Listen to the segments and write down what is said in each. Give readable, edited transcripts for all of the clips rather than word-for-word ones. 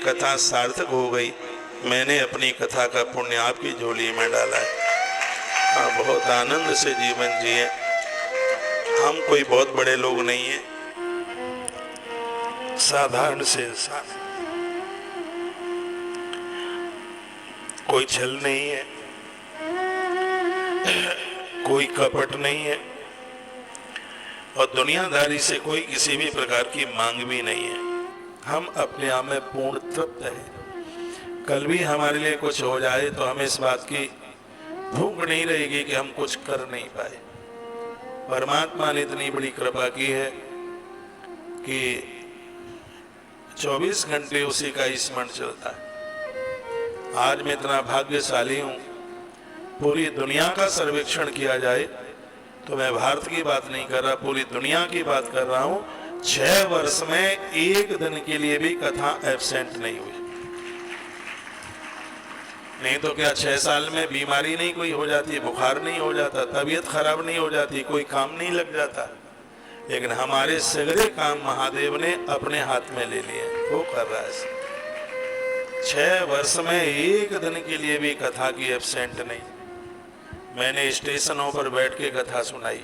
कथा सार्थक हो गई। मैंने अपनी कथा का पुण्य आपकी झोली में डाला है। बहुत आनंद से जीवन जिए। हम कोई बहुत बड़े लोग नहीं हैं, साधारण से इंसान। कोई छल नहीं है, कोई कपट नहीं है और दुनियादारी से कोई किसी भी प्रकार की मांग भी नहीं है। हम अपने आप में पूर्ण तृप्त हैं। कल भी हमारे लिए कुछ हो जाए तो हमें इस बात की भूख नहीं रहेगी कि हम कुछ कर नहीं पाए। परमात्मा ने इतनी बड़ी कृपा की है कि 24 घंटे उसी का स्मरण चलता है। आज मैं इतना भाग्यशाली हूँ। पूरी दुनिया का सर्वेक्षण किया जाए तो मैं भारत की बात नहीं कर रहा, पूरी दुनिया की बात कर रहा हूँ। 6 वर्ष में एक दिन के लिए भी कथा एब्सेंट नहीं हुई। नहीं तो क्या 6 साल में बीमारी नहीं कोई हो जाती, बुखार नहीं हो जाता, तबीयत खराब नहीं हो जाती, कोई काम नहीं लग जाता। लेकिन हमारे सगरे काम महादेव ने अपने हाथ में ले लिए, वो कर रहा है। 6 वर्ष में एक दिन के लिए भी कथा की एब्सेंट नहीं। मैंने स्टेशनों पर बैठ के कथा सुनाई,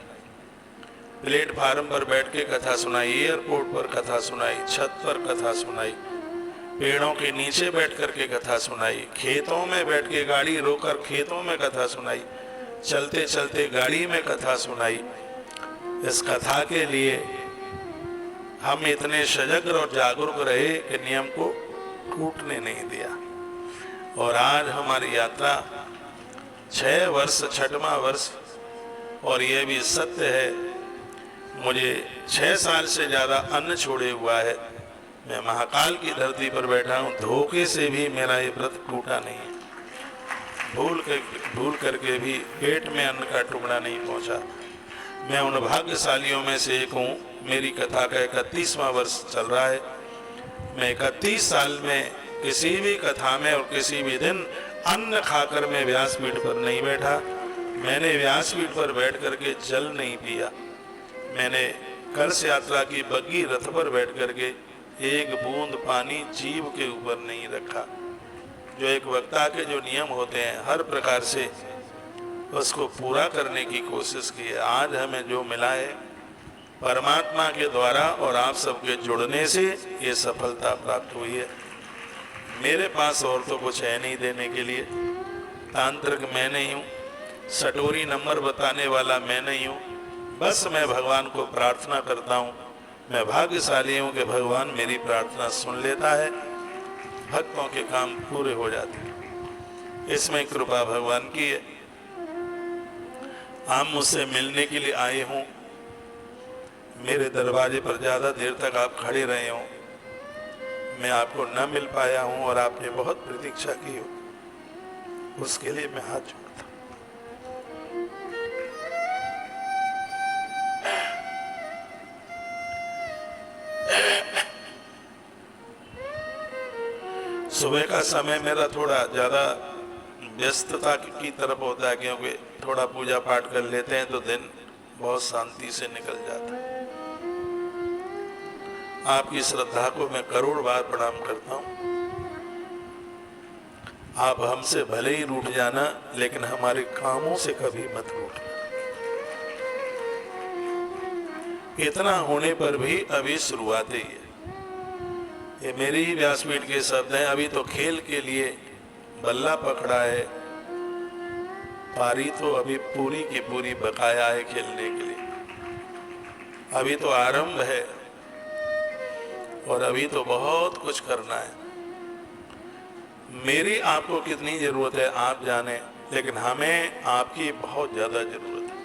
प्लेटफार्म पर बैठ के कथा सुनाई, एयरपोर्ट पर कथा सुनाई, छत पर कथा सुनाई, पेड़ों के नीचे बैठ करके कथा सुनाई, खेतों में बैठ के गाड़ी रोकर खेतों में कथा सुनाई, चलते चलते गाड़ी में कथा सुनाई। इस कथा के लिए हम इतने सजग और जागरूक रहे कि नियम को टूटने नहीं दिया। और आज हमारी यात्रा 6 वर्ष, 6वां वर्ष। और यह भी सत्य है, मुझे 6 साल से ज़्यादा अन्न छोड़े हुआ है। मैं महाकाल की धरती पर बैठा हूँ, धोखे से भी मेरा ये व्रत टूटा नहीं है। भूल करके भी पेट में अन्न का टुकड़ा नहीं पहुँचा। मैं उन भाग्यशालियों में से एक हूँ। मेरी कथा का 31वां वर्ष चल रहा है। मैं 31 साल में किसी भी कथा में और किसी भी दिन अन्न खाकर मैं व्यासपीठ पर नहीं बैठा। मैंने व्यासपीठ पर बैठ करके जल नहीं पिया। मैंने कलश यात्रा की बग्गी रथ पर बैठ करके एक बूंद पानी जीव के ऊपर नहीं रखा। जो एक वक्ता के जो नियम होते हैं, हर प्रकार से उसको पूरा करने की कोशिश की है। आज हमें जो मिला है परमात्मा के द्वारा और आप सबके जुड़ने से ये सफलता प्राप्त हुई है। मेरे पास और तो कुछ है नहीं देने के लिए। तांत्रिक मैं नहीं हूँ, सटोरी नंबर बताने वाला मैं नहीं हूँ। बस मैं भगवान को प्रार्थना करता हूँ। मैं भाग्यशाली हूँ कि भगवान मेरी प्रार्थना सुन लेता है, भक्तों के काम पूरे हो जाते हैं। इसमें कृपा भगवान की है। आप मुझसे मिलने के लिए आए हों, मेरे दरवाजे पर ज़्यादा देर तक आप खड़े रहे हों, मैं आपको न मिल पाया हूं और आपने बहुत प्रतीक्षा की हो, उसके लिए मैं हाथ जोड़ता हूं। सुबह का समय मेरा थोड़ा ज़्यादा व्यस्तता की तरफ होता है, क्योंकि थोड़ा पूजा पाठ कर लेते हैं तो दिन बहुत शांति से निकल जाता है। आपकी श्रद्धा को मैं करोड़ बार प्रणाम करता हूँ। आप हमसे भले ही रूठ जाना, लेकिन हमारे कामों से कभी मत रूठना। इतना होने पर भी अभी शुरुआत ही है। ये मेरी ही व्यासपीठ के शब्द हैं। अभी तो खेल के लिए बल्ला पकड़ा है, पारी तो अभी पूरी की पूरी बकाया है खेलने के लिए। अभी तो आरंभ है और अभी तो बहुत कुछ करना है। मेरी आपको कितनी जरूरत है आप जाने, लेकिन हमें आपकी बहुत ज्यादा जरूरत है।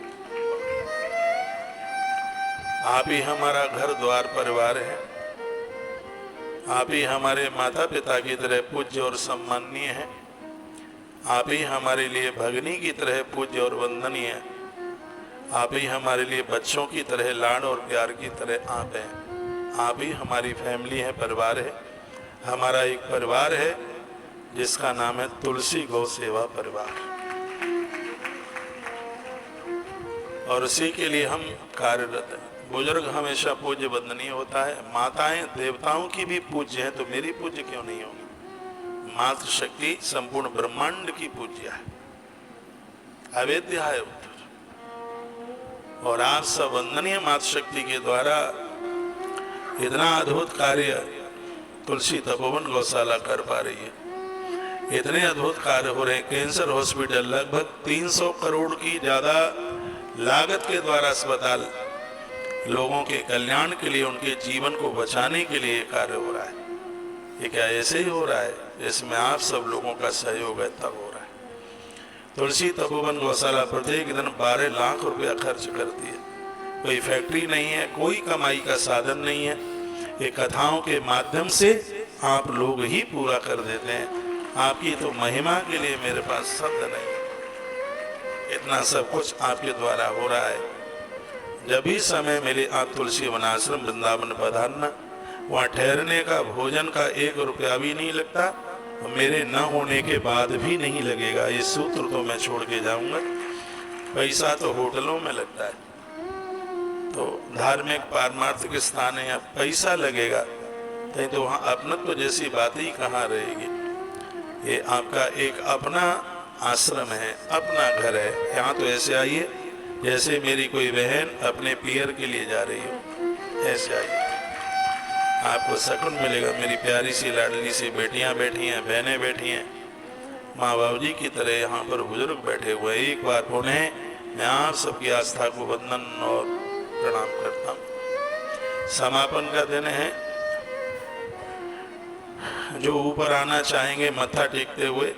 आप ही हमारा घर द्वार परिवार है। आप ही हमारे माता पिता की तरह पूज्य और सम्माननीय है। आप ही हमारे लिए भगनी की तरह पूज्य और वंदनीय है। आप ही हमारे लिए बच्चों की तरह लाड और प्यार की तरह आप हैं। आप ही हमारी फैमिली है, परिवार है। हमारा एक परिवार है जिसका नाम है तुलसी गौ सेवा परिवार, और उसी के लिए हम कार्यरत हैं। बुजुर्ग हमेशा पूज्य वंदनीय होता है। माताएं देवताओं की भी पूज्य है, तो मेरी पूज्य क्यों नहीं होगी? मातृशक्ति संपूर्ण ब्रह्मांड की पूज्य है, अवेद्य है उत्तर। और आप सब वंदनीय मातृशक्ति के द्वारा इतना अद्भुत कार्य तुलसी तपोवन गौशाला कर पा रही है। इतने अद्भुत कार्य हो रहे हैं। कैंसर हॉस्पिटल लगभग 300 करोड़ की ज्यादा लागत के द्वारा अस्पताल लोगों के कल्याण के लिए, उनके जीवन को बचाने के लिए कार्य हो रहा है। ये क्या ऐसे ही हो रहा है? इसमें आप सब लोगों का सहयोग है, तब हो रहा है। तुलसी तपोवन गौशाला प्रत्येक दिन 12 लाख रुपया खर्च करती है। कोई फैक्ट्री नहीं है, कोई कमाई का साधन नहीं है। ये कथाओं के माध्यम से आप लोग ही पूरा कर देते हैं। आपकी तो महिमा के लिए मेरे पास शब्द नहीं। इतना सब कुछ आपके द्वारा हो रहा है। जब भी समय मिले आप तुलसी वनाश्रम वृंदावन पधारना। वहाँ ठहरने का, भोजन का 1 रुपया भी नहीं लगता, मेरे न होने के बाद भी नहीं लगेगा। ये सूत्र तो मैं छोड़ के जाऊंगा। पैसा तो होटलों में लगता है, तो धार्मिक पारमार्थिक स्थान है, पैसा लगेगा कहीं, तो वहाँ अपनत्व जैसी बात ही कहाँ रहेगी। ये आपका एक अपना आश्रम है, अपना घर है। यहाँ तो ऐसे आइए जैसे मेरी कोई बहन अपने पियर के लिए जा रही हो, ऐसे आइए, आपको सकून मिलेगा। मेरी प्यारी सी लाडली सी बेटियां बैठी हैं, बहनें बैठी हैं, माँ बाबू जी की तरह यहाँ पर बुजुर्ग बैठे हुए। एक बार पुनः मैं आप सबकी आस्था को वंदन और प्रणाम करता हूँ। समापन का दिन है। जो ऊपर आना चाहेंगे मत्था टेकते हुए